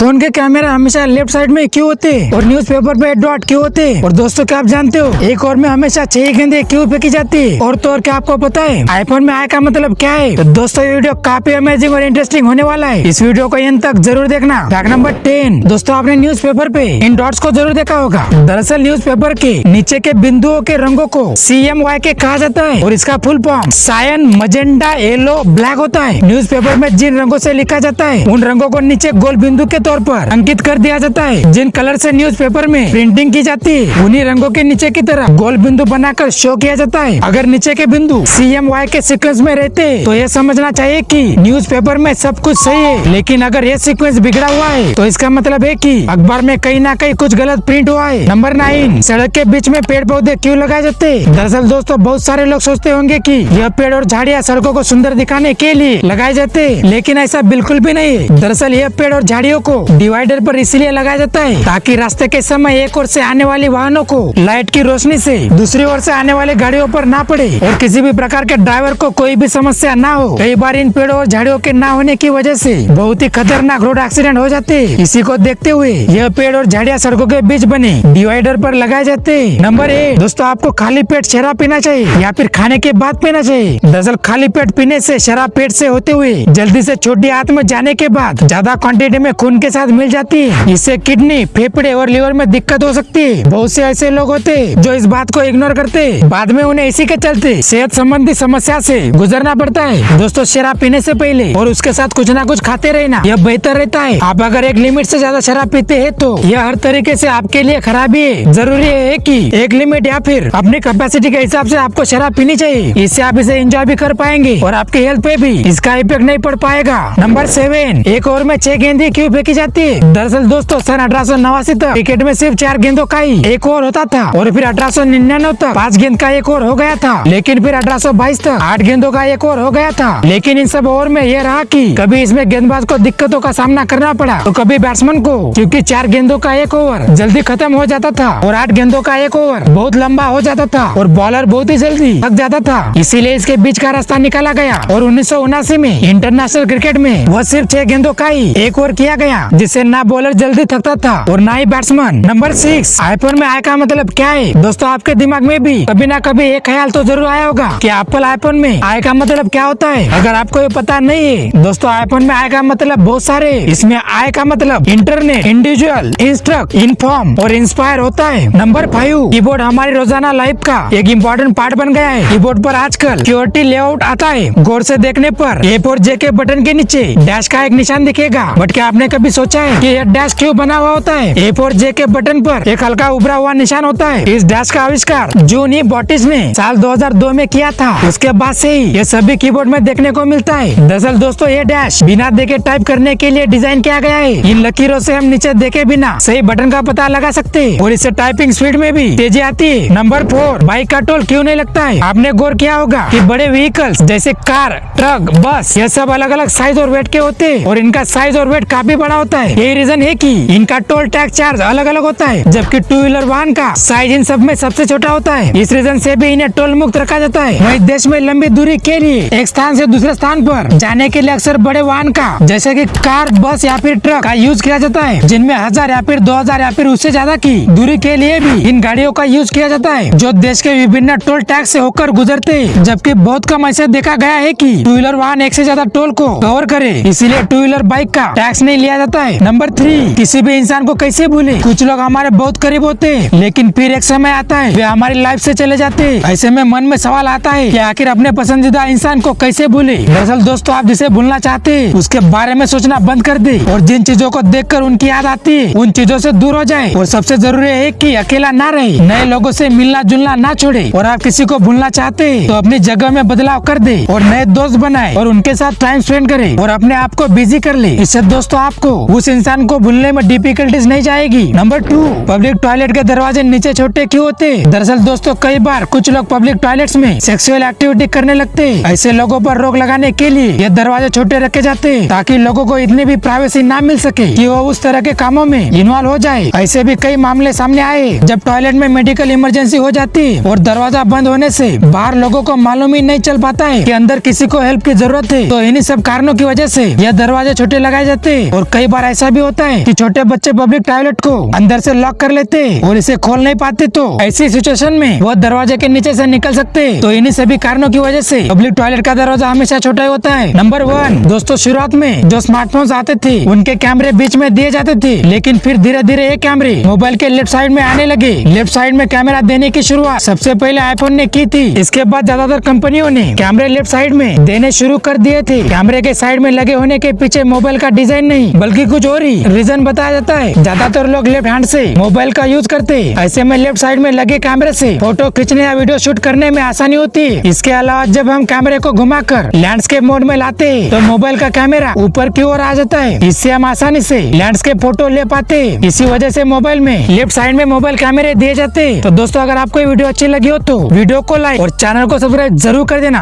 Phone के camera हमेशा left side में क्यों होते और न्यूज़पेपर पे डॉट क्यों होते? और दोस्तों क्या आप जानते हो एक ओर में हमेशा 6 गेंदें क्यों फेंकी जाती है? और तो और क्या आपको पता है आईफोन में आई का मतलब क्या है? तो दोस्तों ये वीडियो काफी अमेजिंग और इंटरेस्टिंग होने वाला है, इस वीडियो को एंड तक जरूर देखना। फैक्ट नंबर 10, दोस्तों आपने न्यूज़पेपर पे इन डॉट्स को जरूर देखा होगा। दरअसल न्यूज़पेपर के नीचे के बिंदुओं के रंगों को CMYK कहा जाता है और इसका full form cyan, magenta, yellow, black होता है। न्यूज़पेपर में जिन रंगों से लिखा जाता है उन रंगों को नीचे गोल बिंदु के तौर पर अंकित कर दिया जाता है। जिन कलर से न्यूज़पेपर में प्रिंटिंग की जाती है उन्हीं रंगों के नीचे की तरफ गोल बिंदु बनाकर शो किया जाता है। अगर नीचे के बिंदु CMYK के सीक्वेंस में रहते तो ये समझना चाहिए कि न्यूज़पेपर में सब कुछ सही है, लेकिन अगर ये सीक्वेंस बिगड़ा हुआ है तो इसका मतलब है कि अखबार में कहीं ना कहीं कुछ गलत प्रिंट हुआ है। नंबर 9, सड़क के बीच में पेड़ पौधे क्यों लगाए जाते? दरअसल दोस्तों बहुत सारे लोग सोचते होंगे कि यह पेड़ और झाड़ियाँ सड़कों को सुंदर दिखाने के लिए लगाए जाते, लेकिन ऐसा बिल्कुल भी नहीं है। दरअसल यह पेड़ और झाड़ियों को डिवाइडर पर इसलिए लगाया जाता है ताकि रास्ते के समय एक ओर से आने वाली वाहनों को लाइट की रोशनी से दूसरी ओर से आने वाली गाड़ियों पर ना पड़े और किसी भी प्रकार के ड्राइवर को कोई भी समस्या ना हो। कई बार इन पेड़ों और झाड़ियों के ना होने की वजह से बहुत ही खतरनाक रोड एक्सीडेंट हो जाते हैं। इसी को देखते हुए यह पेड़ और झाड़ियाँ सड़कों के बीच बने डिवाइडर पर लगाए जाते हैं। नंबर 8, दोस्तों आपको खाली पेट शराब पीना चाहिए या फिर खाने के बाद पीना चाहिए? दरअसल खाली पेट पीने से शराब पेट से होते हुए जल्दी से छोटी आंत में जाने के बाद ज्यादा क्वांटिटी में खून के साथ मिल जाती है। इससे किडनी, फेफड़े और लीवर में दिक्कत हो सकती है। बहुत से ऐसे लोग होते जो इस बात को इग्नोर करते, बाद में उन्हें इसी के चलते सेहत संबंधी समस्या से गुजरना पड़ता है। दोस्तों शराब पीने से पहले और उसके साथ कुछ ना कुछ खाते रहना यह बेहतर रहता है। आप अगर एक लिमिट से ज्यादा शराब पीते हैं तो यह हर तरीके से आपके लिए खराबी है। जरूरी है कि एक लिमिट या फिर अपनी कैपेसिटी के हिसाब से आपको शराब पीनी चाहिए। इससे आप इसे एंजॉय भी कर पाएंगे और आपके हेल्थ पे भी इसका इफेक्ट नहीं पड़ पाएगा। नंबर 7, एक ओवर में 6 गेंदें क्यों फेंकी जाती है? दरअसल दोस्तों सन 1889 तक क्रिकेट में सिर्फ 4 गेंदों का ही एक ओवर होता था और फिर 1899 तक 5 गेंद का एक ओवर हो गया था, लेकिन फिर 1822 तक 8 गेंदों का एक ओवर हो गया था। लेकिन इन सब ओवर में यह रहा कि कभी इसमें गेंदबाज को दिक्कतों का सामना करना पड़ा तो कभी बैट्समैन को, क्योंकि 4 गेंदों का एक ओवर जल्दी खत्म हो जाता था और 8 गेंदों का एक ओवर बहुत लंबा हो जाता था और बॉलर बहुत ही जल्दी थक जाता था। इसीलिए इसके बीच का रास्ता निकाला गया और 1979 में इंटरनेशनल क्रिकेट में वह सिर्फ 6 गेंदों का ही एक ओवर किया गया, जिससे ना बॉलर जल्दी थकता था और ना ही बैट्समैन। नंबर 6, आईफोन में आई का मतलब क्या है? दोस्तों आपके दिमाग में भी कभी ना कभी एक ख्याल तो जरूर आया होगा कि एप्पल आईफोन में आई का मतलब क्या होता है। अगर आपको ये पता नहीं है दोस्तों आईफोन में आई का मतलब बहुत सारे, इसमें आई का मतलब इंटरनेट, इंडिविजुअल, इंस्ट्रक्ट, इन्फॉर्म और इंस्पायर होता है। नंबर 5, कीबोर्ड हमारी रोजाना लाइफ का एक इम्पोर्टेंट पार्ट बन गया है। कीबोर्ड पर आजकल QWERTY लेआउट आता है। गौर से देखने पर A4J के बटन के नीचे डैश का एक निशान दिखेगा, बट क्या आपने कभी सोचा है कि यह डैश क्यों बना हुआ होता है? A4J के बटन पर एक हल्का उभरा हुआ निशान होता है। इस डैश का आविष्कार जून ई बॉटिस ने साल 2002 में किया था। उसके बाद से ही ये सभी कीबोर्ड में देखने को मिलता है। दरअसल दोस्तों ये डैश बिना देखे टाइप करने के लिए डिजाइन किया गया है। इन लकीरों से हम नीचे देखे बिना सही बटन का पता लगा सकते हैं और इससे टाइपिंग स्पीड में भी तेजी आती है। नंबर 4, बाइक का टोल क्यों नहीं लगता है? आपने गौर किया होगा कि बड़े व्हीकल्स जैसे कार, ट्रक, बस ये सब अलग अलग साइज और वेट के होते हैं और इनका साइज और वेट काफी बड़ा होता है। यही रीजन है कि इनका टोल टैक्स चार्ज अलग अलग होता है, जबकि 2 व्हीलर वाहन का साइज इन सब में सबसे छोटा होता है। इस रीजन से भी इन्हें टोल मुक्त रखा जाता है। वहीं देश में लंबी दूरी के लिए एक स्थान से दूसरे स्थान पर जाने के लिए अक्सर बड़े वाहन का जैसे कि कार, बस या फिर ट्रक का यूज किया जाता है, जिनमें 1000 या फिर 2000 या फिर उससे ज्यादा की दूरी के लिए भी इन गाड़ियों का यूज किया जाता है, जो देश के विभिन्न टोल टैक्स से होकर गुजरते हैं। जबकि बहुत कम ऐसे देखा गया है कि 2 व्हीलर वाहन एक से ज्यादा टोल को कवर करे, इसीलिए 2 व्हीलर बाइक का टैक्स नहीं लिया जाता है। नंबर 3, किसी भी इंसान को कैसे भूले? कुछ लोग हमारे बहुत करीब होते हैं, लेकिन फिर एक समय आता है वे हमारी लाइफ से चले जाते हैं। ऐसे में मन में सवाल आता है कि आखिर अपने पसंदीदा इंसान को कैसे भूले? दरअसल दोस्तों आप जिसे भूलना चाहते हैं उसके बारे में सोचना बंद कर दे और जिन चीजों को देखकर उनकी याद आती है उन चीजों से दूर हो जाए। और सबसे जरूरी है कि अकेला ना रहे, नए लोगों से मिलना जुलना ना छोड़े और आप किसी को भूलना चाहते हैं तो अपनी जगह में बदलाव कर दे और नए दोस्त बनाए और उनके साथ टाइम स्पेंड करे और अपने आप को बिजी कर ले। इससे दोस्तों आपको उस इंसान को भूलने में डिफिकल्टीज नहीं जाएगी। नंबर 2, पब्लिक टॉयलेट के दरवाजे नीचे छोटे क्यों होते? दरअसल दोस्तों कई बार कुछ लोग पब्लिक टॉयलेट्स में सेक्सुअल एक्टिविटी करने लगते हैं। ऐसे लोगों पर रोक लगाने के लिए ये दरवाजे छोटे रखे जाते हैं ताकि लोगों को इतनी भी प्राइवेसी ना मिल सके कि वो उस तरह के कामों में इन्वॉल्व हो जाए। ऐसे भी कई मामले सामने आए जब टॉयलेट में मेडिकल इमरजेंसी हो जाती है और दरवाजा बंद होने से बाहर लोगों को मालूम ही नहीं चल पाता है कि अंदर किसी को हेल्प की जरूरत है। तो इन्हीं सब कारणों की वजह से यह दरवाजे छोटे लगाए जाते हैं और कई बार ऐसा भी होता है कि छोटे बच्चे पब्लिक टॉयलेट को अंदर से लॉक कर लेते और इसे खोल नहीं पाते, तो ऐसी सिचुएशन में वो दरवाजे के नीचे से निकल सकते। तो इन्हीं सभी कारणों की वजह से पब्लिक टॉयलेट का दरवाजा हमेशा छोटा ही होता है। नंबर 1 दोस्तों, शुरुआत में जो स्मार्टफोन्स आते थे उनके कैमरे बीच में दिए जाते थे, लेकिन फिर धीरे धीरे ये कैमरे मोबाइल के लेफ्ट साइड में आने लगे। लेफ्ट साइड में कैमरा देने की शुरुआत सबसे पहले आईफोन ने की थी। इसके बाद ज्यादातर कंपनियों ने कैमरे लेफ्ट साइड में देने शुरू कर दिए थे। कैमरे के साइड में लगे होने के पीछे मोबाइल का डिजाइन नहीं बल्कि कुछ और ही रीजन बताया जाता है। ज्यादातर लोग लेफ्ट हैंड से मोबाइल का यूज करते, ऐसे में लेफ्ट साइड में लगे कैमरे से फोटो खींचने या वीडियो शूट करने में आसानी होती है। इसके अलावा जब हम कैमरे को घुमाकर लैंडस्केप मोड में लाते हैं तो मोबाइल का कैमरा ऊपर की ओर आ जाता है। इससे हम आसानी से लैंडस्केप फोटो ले पाते हैं। इसी वजह से मोबाइल में लेफ्ट साइड में मोबाइल कैमरे दिए जाते हैं। तो दोस्तों, अगर आपको ये वीडियो अच्छी लगी हो तो वीडियो को लाइक और चैनल को सब्सक्राइब जरूर कर देना।